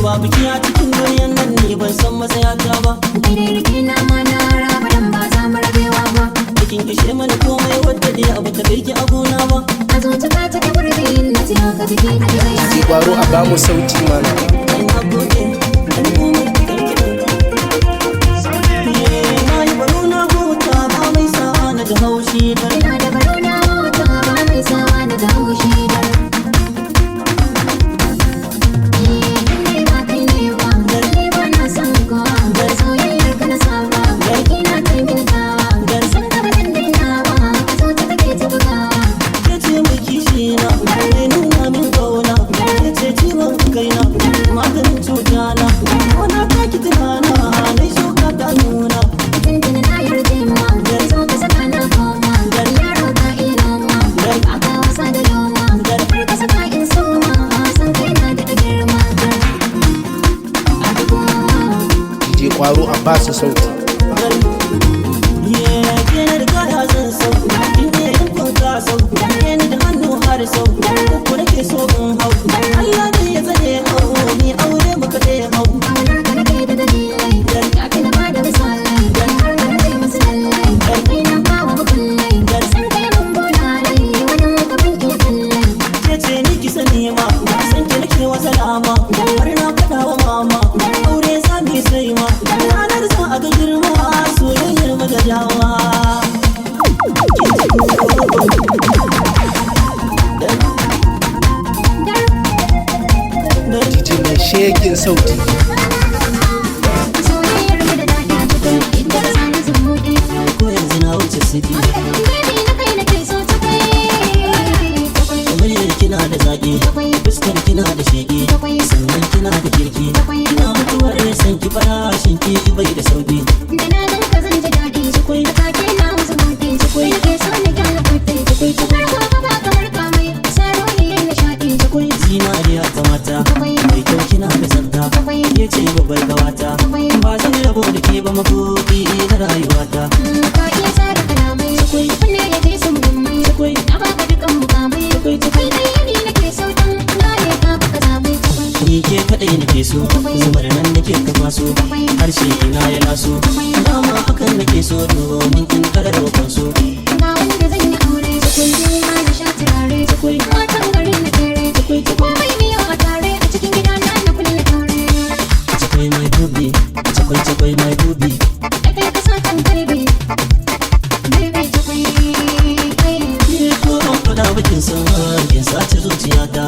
Ba biki a cikin dunyan nan ne ban san matsayata ba. Daidai da na ma na raba dan ba za mu rabewa ba. Bikin kishe mana komai wadda dai abu ta kai ki a gona ba. A zuci ka take gurbin na tiyo ka jiki a gida. Ji Kwaro a bamu sauti mana. Ai na gode, dan umar karki. Na yi baro na huta ba mai sa'a na ga haushi da. Ina da baro na huta ba mai sawa na ga haushi da. Kwaro a basu sauti. Yana da kaya zan sau, inda yin kwanka sau, yana da hannu har sau, uku nake so in hau. Allah ne ya zane hau, ni aure maka da ya hau. Aunar ka nake da dalilai, ya fi na bada misalai, har ka nake masu lallai, kai na bawa makullai, san kai mun bolalai, wani gaban iya kallai. Ke ce ni ki sani ma, san ki nake wasa lama, har na faɗa wa mama, aure za mu sai ma. Ranar za a ga girma, soyayyar magajawa. DJ mai shegin sauti. Soyayyar mu da daɗi cikin inda da sani zumuɗi. Ko yanzu na wuce sidi. Baby na kai nake so ta kai. Muryar kina da zaƙi, fuskar kina da sheƙi, sannan kina da kirki. Kina mutuwar san ki farashin ki bai da sauƙi. Da na gan ka zan ji daɗi. Da kake na wasu mutu. Nake so na gyara kuɗi. Farko ba ba kamar kamai. Saro ne yayin nishaɗi. Zinariya ta mata, mai kyau kina da tsafta. Ke ce babbar gawata, ba zan rabo da ke ba mabuɗi na rayuwata. Ka iya tsara kalamai. Kunne ya je sun gummai. Na baka dukan mukamai. Kai dai yini nake so dan gane ka baka zabai. Ni ke kaɗai nake so, zubar nan nake kafa so, harshe ina ya laso. Dama hakan nake so domin in karar wakon so. Ga wanda zan yi aure. Ma na sha turare. Matan gari na kere. Komai miyo a tare. A cikin gida na kulle taure. Cakwai mai dubi, cakwai mai dubi. Kai ka sa kan karbe. Baby cakwai kai. Ko an faɗa bakin san kin sace zuciyata.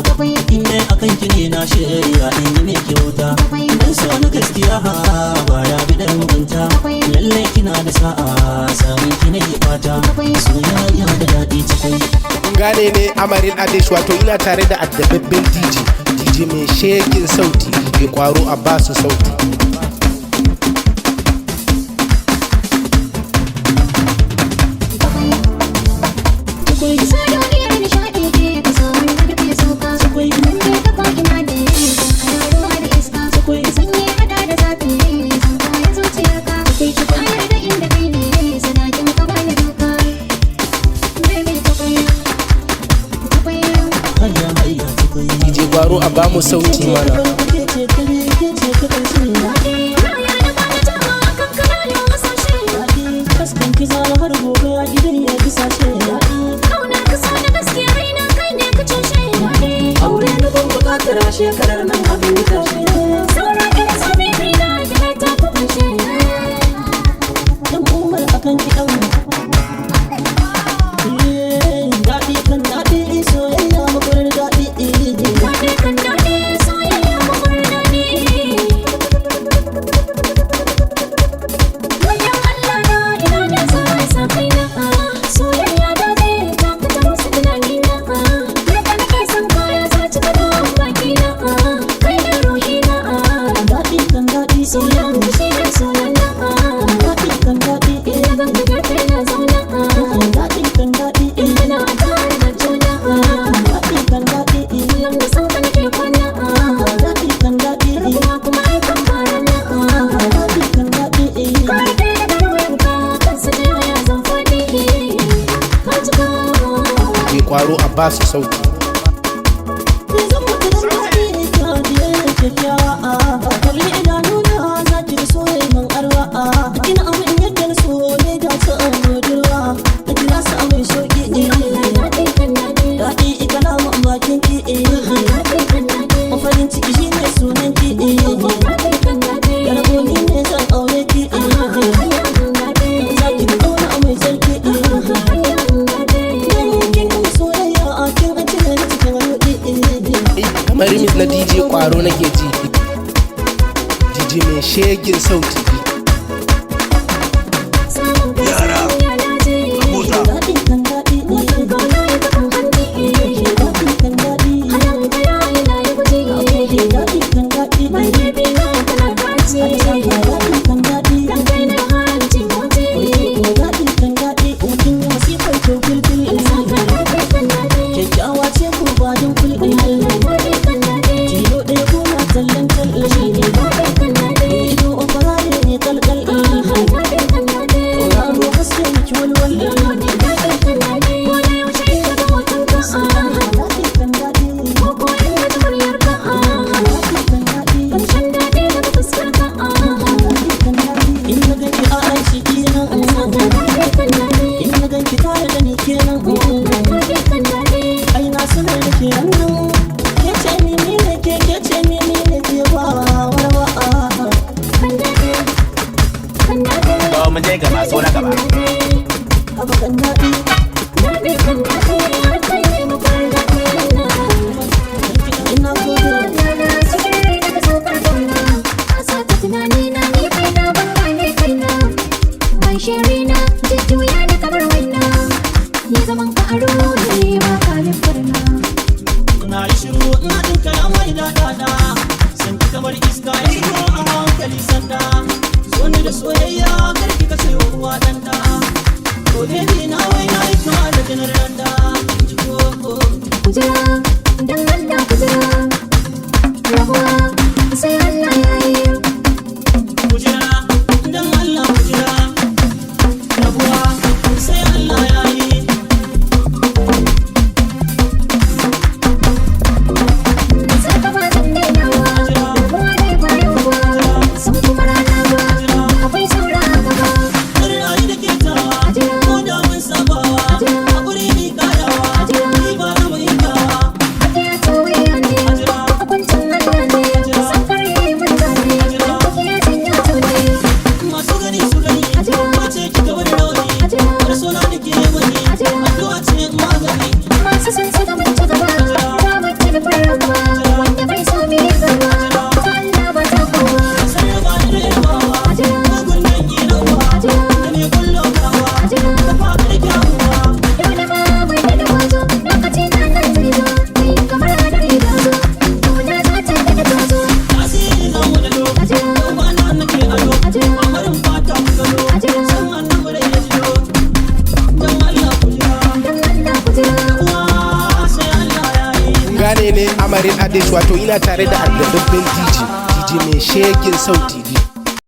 Inda akan ki ne na shirya in yi mai kyauta. Dan so na gaskiya ba ya bi dan mugunta. Lalle kina da sa'a samun ki ne fata. Soyayya da daɗi cikin. Gane ne Amarin Adesh, wato ina tare da addababben DJ mai shegin sauti. DJ Kwaro a basu sauti. DJ Kwaro a bamu sauti mana. Shekarar nan abin da tashi sauran ina sami rina da ta kubashe. dan umar akan kiɗan daɗi kan daɗi soyayya makurar daɗi. Daɗi kan daɗi soyayya makurar daɗi. Wayan Allah na ina da sa kai na. Soyayya da zai ta fita musu tunani na. Yadda nake son kaya za ci gado baki na. Kai da ruhi na. Daɗi kan daɗi Soyan fushi da soyan na. daɗi kan daɗi Ina zan fi karfe na zauna. daɗi kan daɗi Ina na tare da juna. daɗi kan daɗi Kullum da san ka nake kwana. daɗi kan daɗi Ina kuma aikan fara na. daɗi kan daɗi Kare kai da ruwanka kan su ne ya zan faɗi. Ka cika. DJ Kwaro a basu sauti. zan mutu dan daɗi kuma remix na DJ Kwaro nake ji. DJ mai shegin sauti. Yara, Hausa. Mun je gaba so na gaba. Na yi shiru ina jin kayan mai daɗaɗa, san kamar iska ya shigo a hankali sanda. So ni da soyayya karki ka sayo ruwa danda. To baby na wai na yi kama da janar danda. Kujera, dan Allah kujera, rabuwa sai Allah ya yi. Kujera, dan Allah kujera, rabuwa sai Allah ya yi. Sarkafa zan dainawa, rabuwa dai bayowa, sun kuma rana ba, akwai saura a gaba. Murna yi da ke tawa, ko da mun sabawa, haƙuri ni ƙarawa, ni ba na mai gawa. Haka ya tauye ne, hukuncin Allah ne, sakar ya yi mun zane, haka ya sanya tone. Masu gani su gani, wace ki gaba da rauni, har suna da ke wani, addu'a ce magani. Masu sun saka mun ta gaba, ba mace da farraba, wanda bai so me ya gaba, ta Allah ba ta kowa. Sarrafa da yabawa, mugun nan ginawa, da ne kullum kawa, da faka da kyamuwa. Dole ma mai da wazo, lokaci na nan zai zo, kai kamar hadari da zo, tuna za ta da ta zo. Tasiri na mu da lo, yau ma na nake ado, amarin fata ku gado, san annan bare ya jiyo. Dan Allah ku jira, Dan Allah ku jira, uwa sai Allah ya yi. Gane ne Amarin Adesh wato ina tare da addababbin DJ mai shegin sauti.